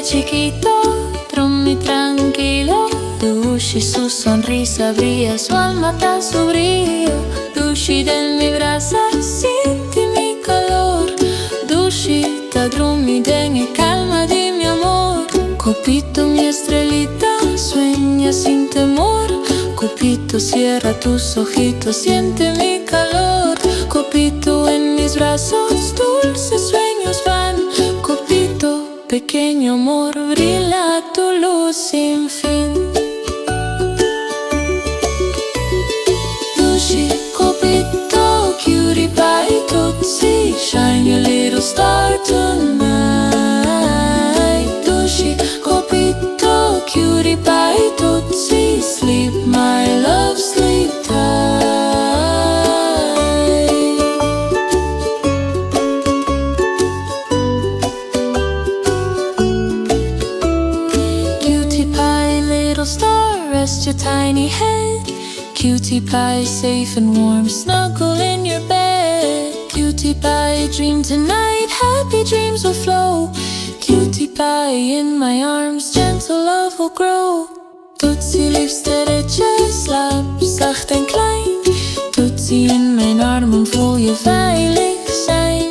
esté chiquito, dormí tranquilo. Dushi, su sonrisa brilla, su alma da su brillo. Dushi, en mi brazo, siente mi calor. Dushi, ta dormi, dengue calma di mi amor. Copito, mi estrellita, sueña sin temor. Copito, cierra tus ojitos, siente mi calor. Copito, en mis brazos, dulces sueños van. Copito, pequeño amor, brilla tu luz sin fin. Dushi, Copito, Cutie, Pie, Toetsie, shine your little star tonight. Dushi, Copito, Cutie, Pie, Toetsie, sleep my love, sleep tight. Cutie Pie, little star, rest your tiny head. Cutie Pie, safe and warm, snuggle in your bed. Cutie Pie, dream tonight, happy dreams will flow. Cutie Pie, in my arms, gentle love will grow. Toetsie, liefste ritje, slaap zacht en klein. Toetsie, in mijn armen voel je veilig zijn.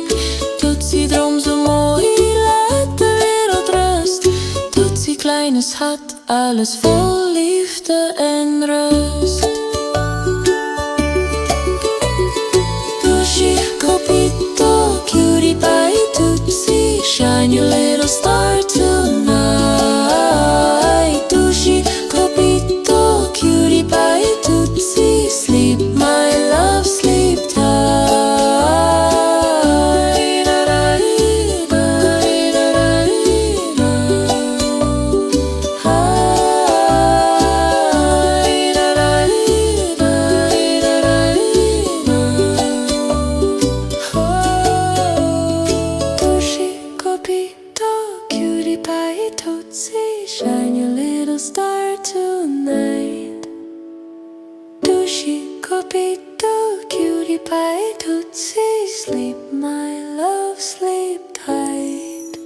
Toetsie, droom zo mooi, laat de wereld rust. Toetsie, kleine schat, alles vol liefde en rust. Dushi, Copito, Cutie Pie, Toetsie, shine your little star tonight. Dushi, Copito, Cutie Pie, Toetsie, sleep my love, sleep tight. Dushi, Copito, Cutie Pie, Toetsie, shine your little star tonight. Dushi, Copito, Cutie Pie, Toetsie, sleep my love, sleep tight.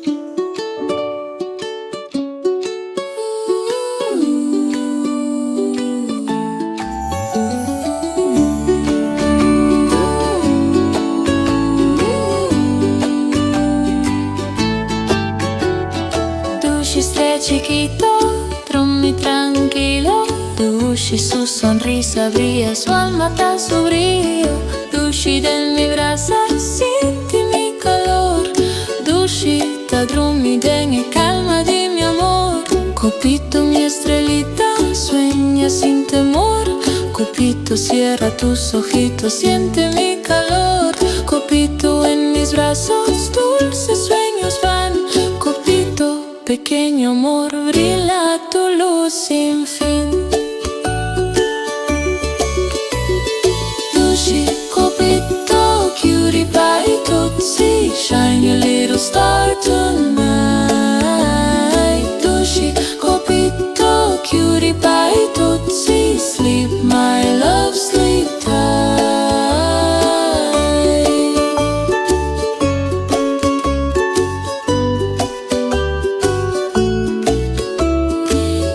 Dushi, esté chiquito, dormí tranquilo. Dushi, su sonrisa brilla, su alma da su brillo. Dushi, en mi brazo, siente mi calor. Dushi, ta dormi, dengue calma di mi amor. Copito, mi estrellita, sueña sin temor. Copito, cierra tus ojitos, siente mi calor. Copito, en mis brazos, dulces sueños van. Copito, pequeño amor, brilla tu luz sin fin. Dushi, Copito, Cutie Pie, Toetsie, shine your little star tonight. Dushi, Copito, Cutie Pie, Toetsie, sleep my love, sleep tight.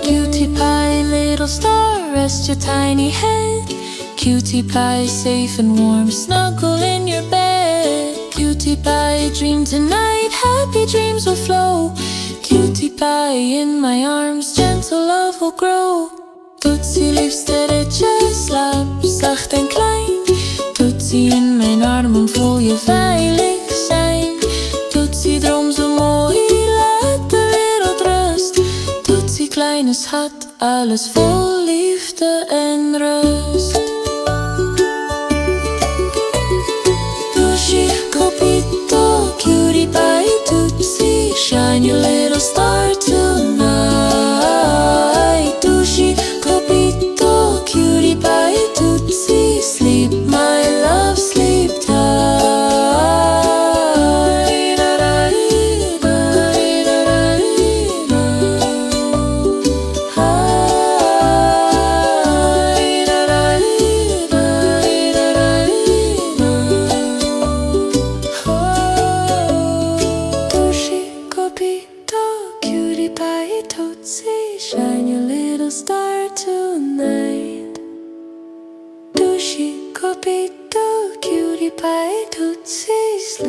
Cutie Pie, little star, rest your tiny head. Cutie Pie, safe and warm, snuggle in your bed. Cutie Pie, dream tonight, happy dreams will flow. Cutie Pie, in my arms, gentle love will grow. Toetsie, liefste ritje, slaap zacht en klein. Toetsie, in mijn armen voel je veilig zijn. Toetsie, droom zo mooi, laat de wereld rust. Toetsie, kleine schat, alles vol liefde en rust. Dushi, Copito, Cutie Pie, Toetsie, shine your little star tonight. Dushi, Copito, Cutie Pie, Toetsie, sleep my love, sleep tight.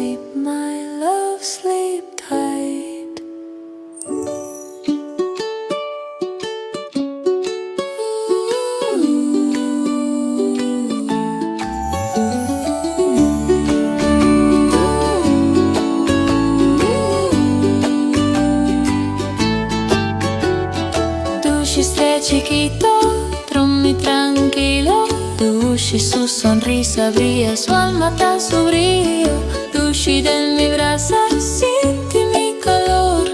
sleep, my love, sleep tight. Dushi, sé chiquito, dormí tranquilo. Dushi, su sonrisa brilla, su alma da su brillo. Dushi, de mi brasa, siente mi calor.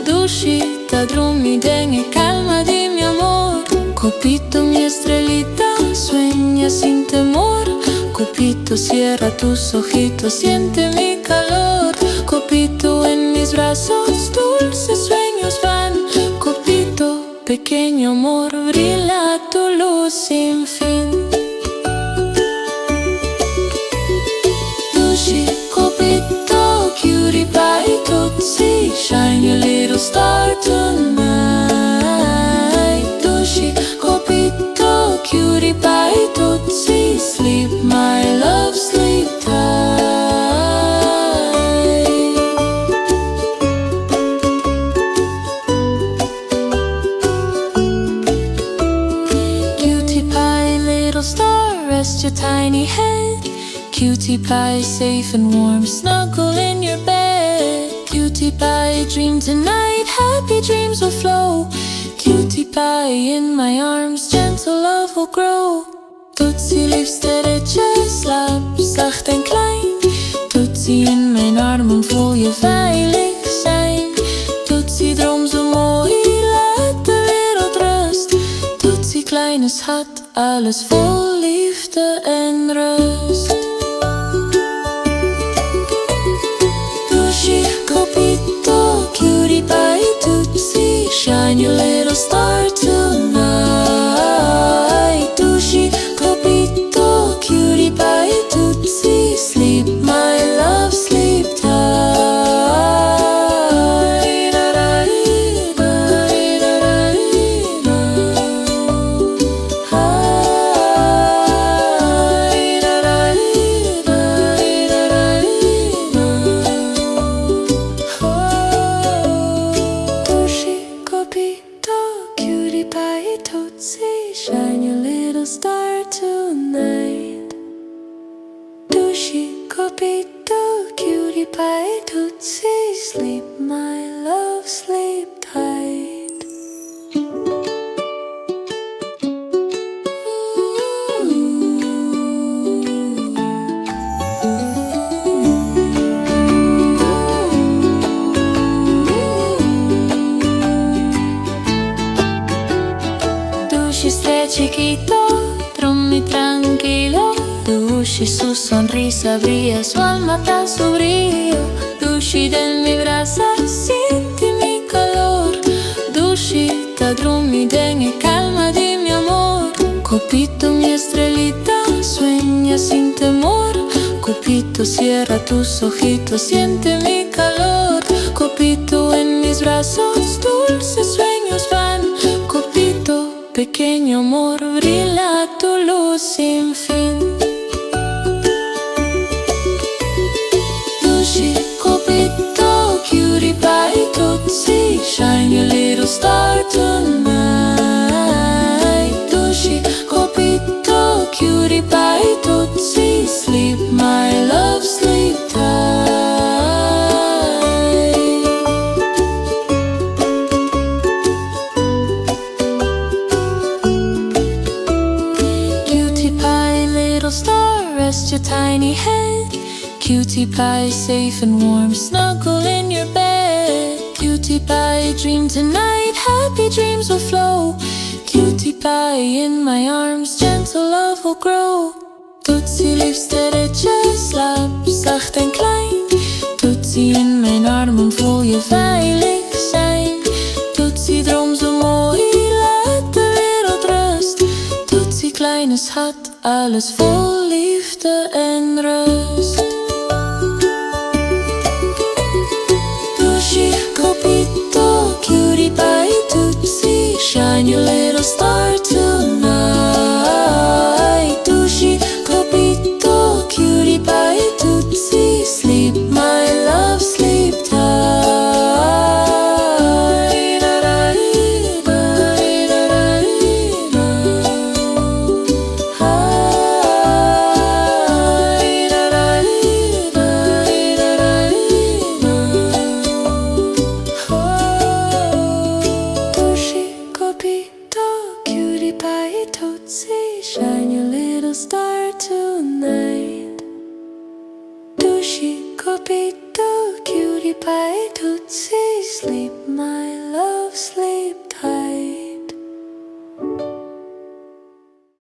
Dushi, da dormi, dengue calma di mi amor. Copito, mi estrellita, sueña sin temor. Copito, cierra tus ojitos, siente mi calor. Copito, en mis brazos, dulces sueños van. Copito, pequeño amor, brilla tu luz sin fin. Dushi, Copito, Cutie, Pie, Toetsie, shine your little star tonight. Dushi, Copito, Cutie, Pie, Toetsie, sleep, my love, sleep tight. Cutie pie, little star, rest your tiny head. Cutie pie, safe and warm, snuggle in your bed. Cutie pie, dream tonight, happy dreams will flow. Cutie pie, in my arms, gentle love will grow. Toetsie, liefste ritje, slaap zacht en klein. Toetsie, in mijn armen voel je veilig zijn. Toetsie, droom zo mooi, laat de wereld rust. Toetsie, kleine schat, alles vol liefde en rust. Dushi, Copito, Cutie pie, Toetsie, shine your little star tonight. Dushi, Copito, Cutie pie, Toetsie, sleep, my love, sleep tight. Dushi, Copito, Cutie pie, Toetsie, shine your little star tonight. Dushi, Copito, Cutie pie, Toetsie, sleep, my love, sleep tight. Dushi, sé chiquito, dormí tranquilo. Dushi, su sonrisa brilla, su alma da su brillo. Dushi, de mi brasa, siente mi calor. Dushi, da dormi, dengue calma di mi amor. Copito, mi estrellita, sueña sin temor. Copito, cierra tus ojitos, siente mi calor. Copito, en mis brazos, dulces sueños van. Copito, pequeño amor, brilla tu luz sin fin. Dushi, Copito, Cutie pie, Toetsie, shine your little star tonight. Dushi, Copito, Cutie pie, Toetsie, sleep, my love, sleep tight. Cutie pie, little star, rest your tiny head. Cutie pie, safe and warm, snuggle in your bed. Cutie pie, dream tonight, happy dreams will flow. Cutie pie, in my arms, gentle love will grow. Toetsie, liefste ritje, slaap zacht en klein. Toetsie, in mijn armen voel je veilig zijn. Toetsie, droom zo mooi, laat de wereld rust. Toetsie, kleine schat, alles vol liefde en rust. Dushi, Copito, Cutie pie, Toetsie, shine your little star tonight. Dushi, Copito, Cutie pie, Toetsie, sleep, Cutie pie, Tootsie, sleep, my love, sleep.